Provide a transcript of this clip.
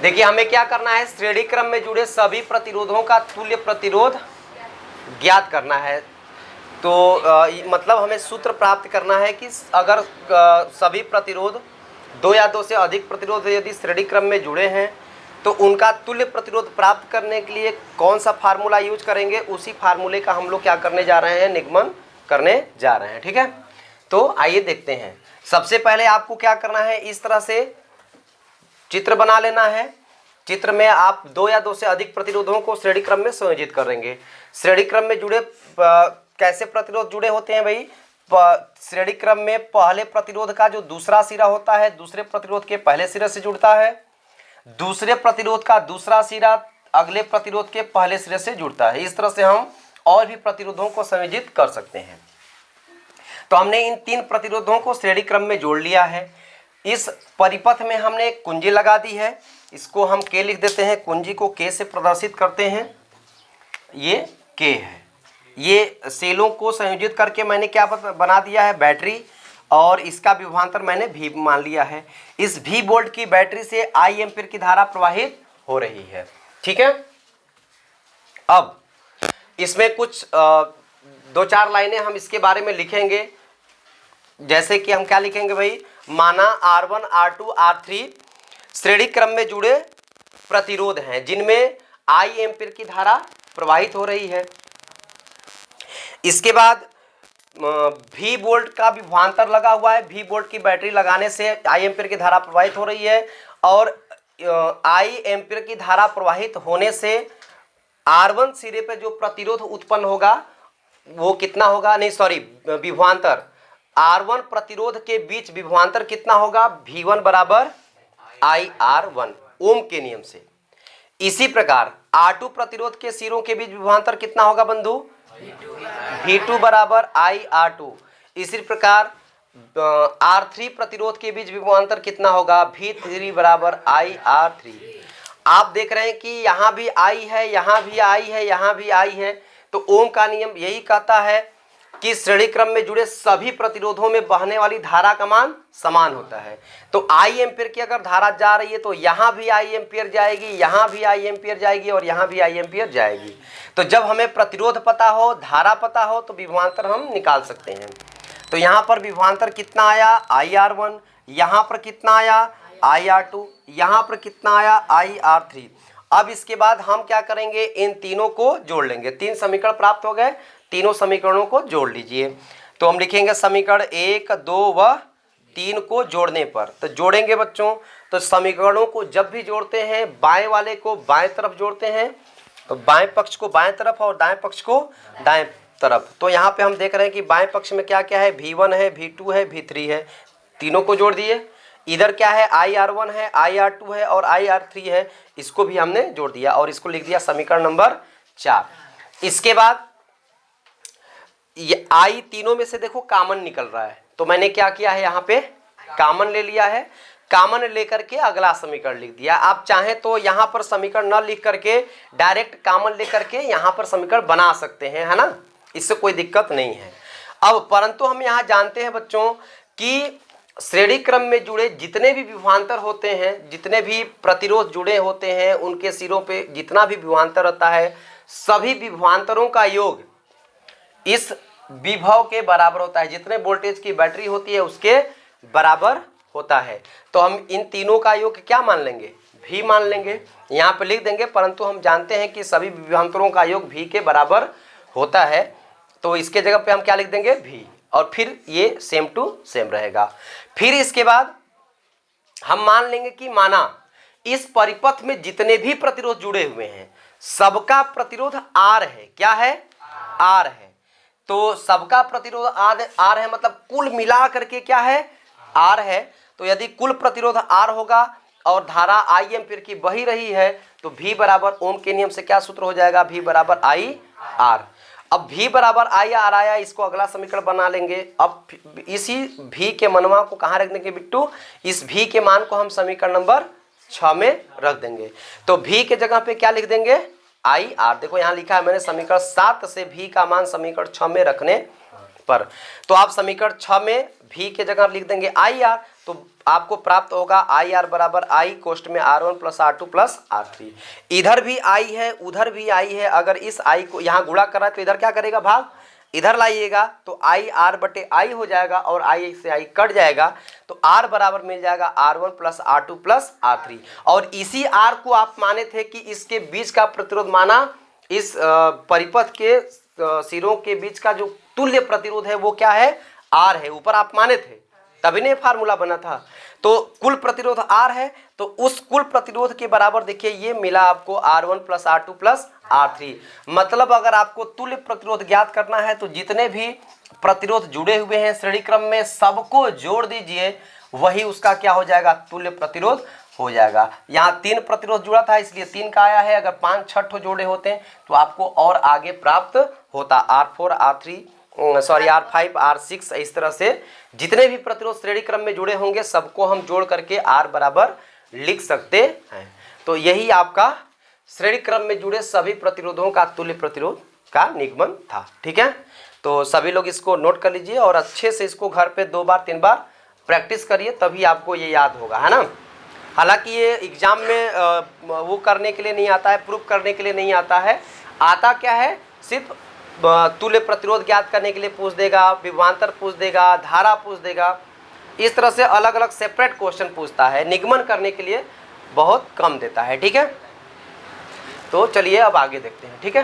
देखिए हमें क्या करना है, श्रेणी क्रम में जुड़े सभी प्रतिरोधों का तुल्य प्रतिरोध ज्ञात करना है। तो मतलब हमें सूत्र प्राप्त करना है कि अगर सभी प्रतिरोध दो या दो से अधिक प्रतिरोध यदि श्रेणी क्रम में जुड़े हैं तो उनका तुल्य प्रतिरोध प्राप्त करने के लिए कौन सा फार्मूला यूज करेंगे, उसी फार्मूले का हम लोग क्या करने जा रहे हैं, निगमन करने जा रहे हैं। ठीक है, तो आइए देखते हैं। सबसे पहले आपको क्या करना है, इस तरह से चित्र बना लेना है। चित्र में आप दो या दो से अधिक प्रतिरोधों को श्रेणी क्रम में संयोजित करेंगे। श्रेणी क्रम में जुड़े कैसे प्रतिरोध जुड़े होते हैं भाई, श्रेणी क्रम में पहले प्रतिरोध का जो दूसरा सिरा होता है दूसरे प्रतिरोध के पहले सिरे से जुड़ता है, दूसरे प्रतिरोध का दूसरा सिरा अगले प्रतिरोध के पहले सिरे से जुड़ता है। इस तरह से हम और भी प्रतिरोधों को संयोजित कर सकते हैं। तो हमने इन तीन प्रतिरोधों को श्रेणी क्रम में जोड़ लिया है। इस परिपथ में हमने एक कुंजी लगा दी है, इसको हम K लिख देते हैं, कुंजी को K से प्रदर्शित करते हैं, ये K है। ये सेलों को संयोजित करके मैंने क्या बना दिया है, बैटरी, और इसका विभवांतर मैंने V मान लिया है। इस V वोल्ट की बैटरी से I एम्पीयर की धारा प्रवाहित हो रही है। ठीक है, अब इसमें कुछ दो चार लाइनें हम इसके बारे में लिखेंगे। जैसे कि हम क्या लिखेंगे भाई, माना R1 R2 R3 श्रेणी क्रम में जुड़े प्रतिरोध हैं जिनमें I एम्पीयर की धारा प्रवाहित हो रही है। इसके बाद V वोल्ट का विभवांतर लगा हुआ है, V वोल्ट की बैटरी लगाने से I एम्पीयर की धारा प्रवाहित हो रही है, और I एम्पीयर की धारा प्रवाहित होने से R1 सिरे पे जो प्रतिरोध उत्पन्न होगा वो कितना होगा, नहीं सॉरी विभवांतर, R1 प्रतिरोध के बीच विभवांतर कितना होगा, V1 बराबर IR1 ओम के नियम से। इसी प्रकार R2 प्रतिरोध के सिरों के बीच विभवांतर कितना होगा बंधु, V2 बराबर IR2। इसी प्रकार R3 प्रतिरोध के बीच विभवांतर कितना होगा, V3 बराबर IR3। आप देख रहे हैं कि यहाँ भी I है, यहाँ भी I है, यहाँ भी I है। तो ओम का नियम यही कहता है कि श्रेणी क्रम में जुड़े सभी प्रतिरोधों में बहने वाली धारा का मान समान होता है। तो I एम्पीयर की अगर धारा जा रही है तो यहाँ भी I एम्पीयर जाएगी, यहाँ भी I एम्पीयर जाएगी, और यहाँ भी I एम्पीयर जाएगी। तो जब हमें प्रतिरोध पता हो, धारा पता हो, तो विभवांतर हम निकाल सकते हैं। तो यहाँ पर विभवांतर कितना आया, IR1, यहाँ पर कितना आया, IR2, यहाँ पर कितना आया, IR3। अब इसके बाद हम क्या करेंगे, इन तीनों को जोड़ लेंगे। तीन समीकरण प्राप्त हो गए, तीनों समीकरणों को जोड़ लीजिए। तो हम लिखेंगे समीकरण 1, 2 व 3 को जोड़ने पर। तो जोड़ेंगे बच्चों, तो समीकरणों को जब भी जोड़ते हैं बाएं वाले को बाएं तरफ जोड़ते हैं, तो बाएं पक्ष को बाएं तरफ और दाएं पक्ष को दाएं तरफ। तो यहाँ पे हम देख रहे हैं कि बाएं पक्ष में क्या क्या है, V1 है, V2 है, V3 है, तीनों को जोड़ दिए। इधर क्या है, IR1 है, IR2 है और IR3 है, इसको भी हमने जोड़ दिया और इसको लिख दिया समीकरण नंबर 4। इसके बाद ये I तीनों में से देखो कॉमन निकल रहा है, तो मैंने क्या किया है, यहाँ पे कॉमन ले लिया है। कॉमन लेकर के अगला समीकरण लिख दिया। आप चाहें तो यहाँ पर समीकरण न लिख करके डायरेक्ट कॉमन लेकर के यहाँ पर समीकरण बना सकते हैं, है ना, इससे कोई दिक्कत नहीं है। अब परंतु हम यहाँ जानते हैं बच्चों कि श्रेणी क्रम में जुड़े जितने भी विभवांतर होते हैं, जितने भी प्रतिरोध जुड़े होते हैं, उनके सिरों पे जितना भी विभवांतर होता है, सभी विभवांतरों का योग इस विभव के बराबर होता है। जितने वोल्टेज की बैटरी होती है उसके बराबर होता है। तो हम इन तीनों का योग क्या मान लेंगे, V मान लेंगे, यहाँ पे लिख देंगे। परंतु हम जानते हैं कि सभी विभवांतरों का योग V के बराबर होता है, तो इसके जगह पे हम क्या लिख देंगे, V, और फिर ये सेम टू सेम रहेगा। फिर इसके बाद हम मान लेंगे कि माना इस परिपथ में जितने भी प्रतिरोध जुड़े हुए हैं सबका प्रतिरोध R है। क्या है, R है। तो सबका प्रतिरोध R है, मतलब कुल मिला करके क्या है, R है। तो यदि कुल प्रतिरोध R होगा और धारा I एम्पीयर की बही रही है, तो V बराबर ओम के नियम से क्या सूत्र हो जाएगा, V बराबर IR। अब V बराबर IR आया, इसको अगला समीकरण बना लेंगे। अब इसी V के मनवा को कहाँ रख देंगे बिट्टू, इस V के मान को हम समीकरण नंबर 6 में रख देंगे। तो V के जगह पे क्या लिख देंगे, IR। देखो यहाँ लिखा है मैंने समीकरण 7 से V का मान समीकरण 6 में रखने पर। तो आप समीकरण 6 में भी के जगह लिख देंगे आई आर, तो आपको प्राप्त होगा आई आर बराबर आई कोष्ट में R1 plus R2 plus R3। इधर भी आई है उधर भी आई है, अगर इस आई को यहाँ गुणा करा तो इधर क्या करेगा भाग, इधर लाइएगा तो आई आर बटे आई हो जाएगा और आई से आई कट जाएगा, तो आर बराबर मिल जाएगा R1 plus R2 plus R3। और इसी आर को आप माने थे कि इसके बीच का प्रतिरोध माना, इस परिपथ के सिरों के बीच का जो तुल्य प्रतिरोध है वो क्या है, आर है, ऊपर आप माने थे तभी नहीं फार्मूला बना था। तो कुल प्रतिरोध आर है, तो उस कुल प्रतिरोध के बराबर देखिए ये मिला आपको R1 plus R2 plus R3। मतलब अगर आपको तुल्य प्रतिरोध ज्ञात करना है तो जितने भी प्रतिरोध जुड़े हुए हैं श्रेणी क्रम में सबको जोड़ दीजिए, वही उसका क्या हो जाएगा, तुल्य प्रतिरोध हो जाएगा। यहाँ 3 प्रतिरोध जुड़ा था इसलिए 3 का आया है, अगर 5-6 जोड़े होते हैं तो आपको और आगे प्राप्त होता, R4 R3 sorry R5 R6, इस तरह से जितने भी प्रतिरोध श्रेणी क्रम में जुड़े होंगे सबको हम जोड़ करके R बराबर लिख सकते हैं। तो यही आपका श्रेणी क्रम में जुड़े सभी प्रतिरोधों का तुल्य प्रतिरोध का निगमन था। ठीक है, तो सभी लोग इसको नोट कर लीजिए और अच्छे से इसको घर पे 2 बार 3 बार प्रैक्टिस करिए, तभी आपको ये याद होगा, है ना। हालांकि ये एग्जाम में वो करने के लिए नहीं आता है, प्रूफ करने के लिए नहीं आता है, आता क्या है, सिर्फ तुल्य प्रतिरोध ज्ञात करने के लिए पूछ देगा, विभवांतर पूछ देगा, धारा पूछ देगा, इस तरह से अलग अलग सेपरेट क्वेश्चन पूछता है, निगमन करने के लिए बहुत कम देता है। ठीक है, तो चलिए अब आगे देखते हैं। ठीक है।